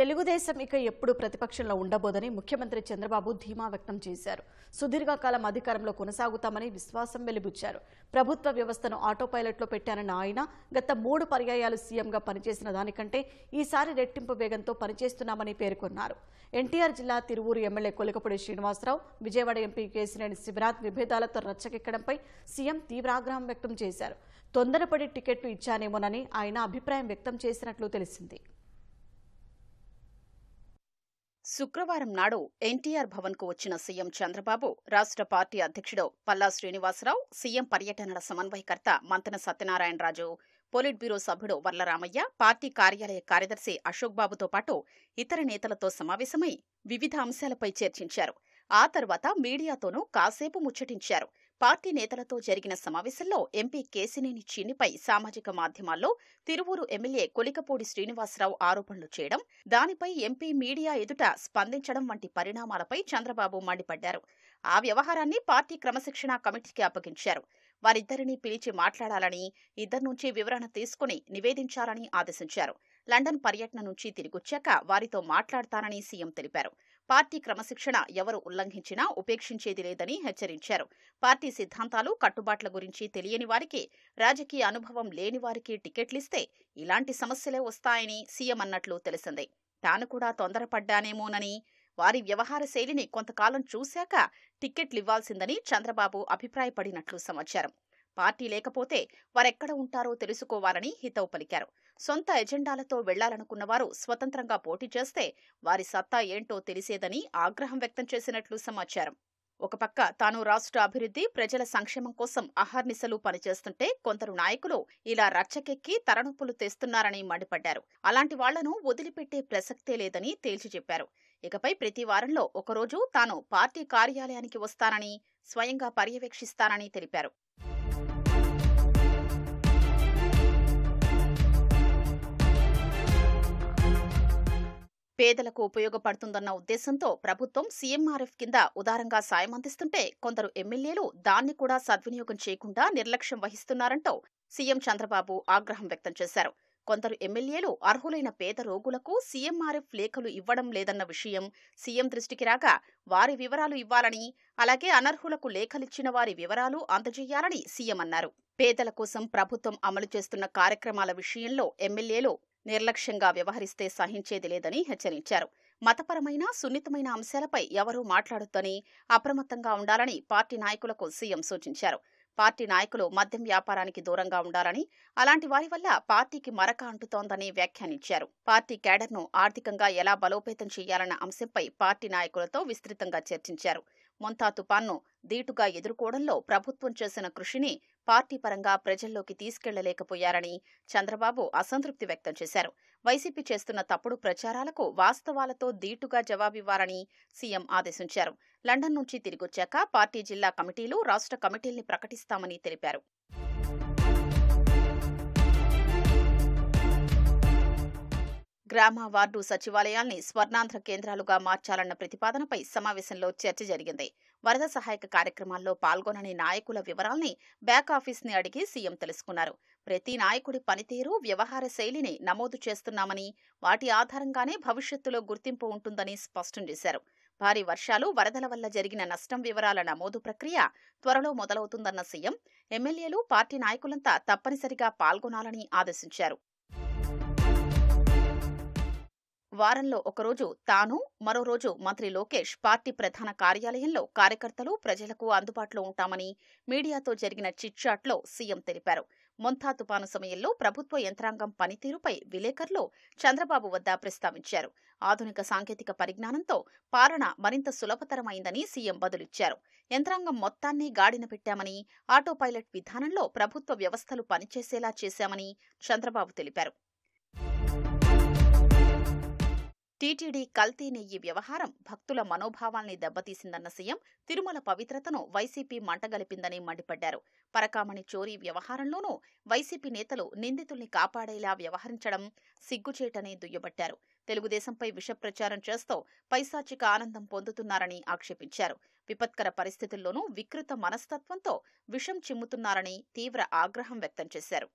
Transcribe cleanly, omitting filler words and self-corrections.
తెలుగుదేశం ఇక ఎప్పుడు ప్రతిపక్షంలో ఉండబోదని ముఖ్యమంత్రి చంద్రబాబు ధీమా వ్యక్తం చేశారు. సుదీర్ఘకాలం అధికారంలో కొనసాగుతామని విశ్వాసం వెలిబుచ్చారు. ప్రభుత్వ వ్యవస్థను ఆటో పైలట్లో పెట్టానన్న ఆయన గత 3 పర్యాయాలు సీఎంగా పనిచేసిన దానికంటే ఈసారి రెట్టింపు వేగంతో పనిచేస్తున్నామని పేర్కొన్నారు. ఎన్టీఆర్ జిల్లా తిరువూరు ఎమ్మెల్యే కొలికపూడి శ్రీనివాసరావు, విజయవాడ ఎంపీ కేశినేని శివనాథ్ విభేదాలతో రచ్చకెక్కడంపై సీఎం తీవ్ర ఆగ్రహం వ్యక్తం చేశారు. తొందరపడి టికెట్లు ఇచ్చానేమోనని ఆయన అభిప్రాయం వ్యక్తం చేసినట్లు తెలిసింది. శుక్రవారం నాడు ఎన్టీఆర్ భవన్ కు వచ్చిన సీఎం చంద్రబాబు, రాష్ట్ర పార్టీ అధ్యక్షుడు పల్లా శ్రీనివాసరావు, సీఎం పర్యటనల సమన్వయకర్త మంతెన సత్యనారాయణరాజు, పోలిట్ బ్యూరో సభ్యుడు వర్లరామయ్య, పార్టీ కార్యాలయ కార్యదర్శి అశోక్ బాబుతో పాటు ఇతర నేతలతో సమావేశమై వివిధ అంశాలపై చర్చించారు. ఆ తర్వాత మీడియాతోనూ కాసేపు ముచ్చటించారు. పార్టీ నేతలతో జరిగిన సమావేశంలో ఎంపీ కేశినేని చిన్నిపై సామాజిక మాధ్యమాల్లో తిరువూరు ఎమ్మెల్యే కొలికపూడి శ్రీనివాసరావు ఆరోపణలు చేయడం, దానిపై ఎంపీ మీడియా ఎదుట స్పందించడం వంటి పరిణామాలపై చంద్రబాబు మండిపడ్డారు. ఆ వ్యవహారాన్ని పార్టీ క్రమశిక్షణా కమిటీకి అప్పగించారు. వారిద్దరినీ పిలిచి మాట్లాడాలని, ఇద్దరి నుంచి వివరణ తీసుకుని నివేదించాలని ఆదేశించారు. లండన్ పర్యటన నుంచి తిరిగొచ్చాక వారితో మాట్లాడతానని సీఎం తెలిపారు. పార్టీ క్రమశిక్షణ ఎవరు ఉల్లంఘించినా ఉపేక్షించేది లేదని హెచ్చరించారు. పార్టీ సిద్ధాంతాలు, కట్టుబాట్ల గురించి తెలియని వారికి, రాజకీయ అనుభవం లేని వారికి టికెట్లిస్తే ఇలాంటి సమస్యలే వస్తాయని సీఎం అన్నట్లు తెలిసింది. తాను కూడా తొందరపడ్డానేమోనని, వారి వ్యవహార శైలిని కొంతకాలం చూశాక టిక్కెట్లివ్వాల్సిందని చంద్రబాబు అభిప్రాయపడినట్లు సమాచారం. పార్టీ లేకపోతే వారెక్కడ ఉంటారో తెలుసుకోవాలని హితవు పలికారు. సొంత ఎజెండాలతో వెళ్లాలనుకున్నవారు స్వతంత్రంగా పోటీ చేస్తే వారి సత్తా ఏంటో తెలిసేదని ఆగ్రహం వ్యక్తం చేసినట్లు సమాచారం. ఒక పక్క తాను రాష్ట్ర అభివృద్ధి, ప్రజల సంక్షేమం కోసం అహర్నిశలు పనిచేస్తుంటే కొందరు నాయకులు ఇలా రచ్చకెక్కి తలనొప్పులు తెస్తున్నారని మండిపడ్డారు. అలాంటి వాళ్లను వదిలిపెట్టే ప్రసక్తే లేదని తేల్చి చెప్పారు. ఇకపై ప్రతి వారంలో ఒకరోజు తాను పార్టీ కార్యాలయానికి వస్తానని, స్వయంగా పర్యవేక్షిస్తానని తెలిపారు. పేదలకు ఉపయోగపడుతుందన్న ఉద్దేశంతో ప్రభుత్వం సీఎంఆర్ఎఫ్ కింద ఉదారంగా సాయం అందిస్తుంటే కొందరు ఎమ్మెల్యేలు దాన్ని కూడా సద్వినియోగం చేయకుండా నిర్లక్ష్యం వహిస్తున్నారంటూ సీఎం చంద్రబాబు ఆగ్రహం వ్యక్తం చేశారు. కొందరు ఎమ్మెల్యేలు అర్హులైన పేద రోగులకు సీఎంఆర్ఎఫ్ లేఖలు ఇవ్వడం లేదన్న విషయం సీఎం దృష్టికి రాగా వారి వివరాలు ఇవ్వాలని, అలాగే అనర్హులకు లేఖలిచ్చిన వారి వివరాలు అందజేయాలని సీఎం అన్నారు. పేదల కోసం ప్రభుత్వం అమలు చేస్తున్న కార్యక్రమాల విషయంలో ఎమ్మెల్యేలు నిర్లక్ష్యంగా వ్యవహరిస్తే సహించేది లేదని హెచ్చరించారు. మతపరమైన, సున్నితమైన అంశాలపై ఎవరూ మాట్లాడొద్దని, అప్రమత్తంగా ఉండాలని పార్టీ నాయకులకు సీఎం సూచించారు. పార్టీ నాయకులు మద్యం వ్యాపారానికి దూరంగా ఉండాలని, అలాంటి వారి వల్ల పార్టీకి మరక అంటుతోందని వ్యాఖ్యానించారు. పార్టీ క్యాడర్ను ఆర్థికంగా ఎలా బలోపేతం చేయాలన్న అంశంపై పార్టీ నాయకులతో విస్తృతంగా చర్చించారు. మొంతా తుపాన్ను ధీటుగా ఎదుర్కోవడంలో ప్రభుత్వం చేసిన కృషిని పార్టీ పరంగా ప్రజల్లోకి తీసుకెళ్లలేకపోయారని చంద్రబాబు అసంతృప్తి వ్యక్తం చేశారు. వైసీపీ చేస్తున్న తప్పుడు ప్రచారాలకు వాస్తవాలతో ధీటుగా జవాబివ్వాలని సీఎం ఆదేశించారు. లండన్ నుంచి తిరిగొచ్చాక పార్టీ జిల్లా కమిటీలు, రాష్ట్ర కమిటీల్ని ప్రకటిస్తామని తెలిపారు. గ్రామ, వార్డు సచివాలయాల్ని స్వర్ణాంధ్ర కేంద్రాలుగా మార్చాలన్న ప్రతిపాదనపై సమావేశంలో చర్చ జరిగింది. వరద సహాయక కార్యక్రమాల్లో పాల్గొనని నాయకుల వివరాల్ని బ్యాక్ ఆఫీస్ని అడిగి సీఎం తెలుసుకున్నారు. ప్రతి నాయకుడి పనితీరు, వ్యవహార శైలిని నమోదు చేస్తున్నామని, వాటి ఆధారంగానే భవిష్యత్తులో గుర్తింపు ఉంటుందని స్పష్టం చేశారు. భారీ వర్షాలు, వరదల వల్ల జరిగిన నష్టం వివరాల నమోదు ప్రక్రియ త్వరలో మొదలవుతుందన్న సీఎం ఎమ్మెల్యేలు, పార్టీ నాయకులంతా తప్పనిసరిగా పాల్గొనాలని ఆదేశించారు. వారంలో ఒకరోజు తాను, మరో రోజు మంత్రి లోకేష్ పార్టీ ప్రధాన కార్యాలయంలో కార్యకర్తలు, ప్రజలకు అందుబాటులో ఉంటామని మీడియాతో జరిగిన చిట్చాట్లో సీఎం తెలిపారు. మొంతా తుపాను సమయంలో ప్రభుత్వ యంత్రాంగం పనితీరుపై విలేకరులు చంద్రబాబు వద్ద ప్రస్తావించారు. ఆధునిక సాంకేతిక పరిజ్ఞానంతో పాలన మరింత సులభతరమైందని సీఎం బదులిచ్చారు. యంత్రాంగం మొత్తాన్ని గాడిన పెట్టామని, ఆటో పైలట్ విధానంలో ప్రభుత్వ వ్యవస్థలు పనిచేసేలా చేశామని చంద్రబాబు తెలిపారు. టీటీడీ కల్తీ నెయ్యి వ్యవహారం భక్తుల మనోభావాల్ని దెబ్బతీసిందన్న సీఎం తిరుమల పవిత్రతను వైసీపీ మంటగలిపిందని మండిపడ్డారు. పరకామణి చోరీ వ్యవహారంలోనూ వైసీపీ నేతలు నిందితుల్ని కాపాడేలా వ్యవహరించడం సిగ్గుచేటని దుయ్యబట్టారు. తెలుగుదేశంపై విష ప్రచారం చేస్తూ పైశాచిక ఆనందం పొందుతున్నారని ఆక్షేపించారు. విపత్కర పరిస్థితుల్లోనూ వికృత మనస్తత్వంతో విషం చిమ్ముతున్నారని తీవ్ర ఆగ్రహం వ్యక్తం చేశారు.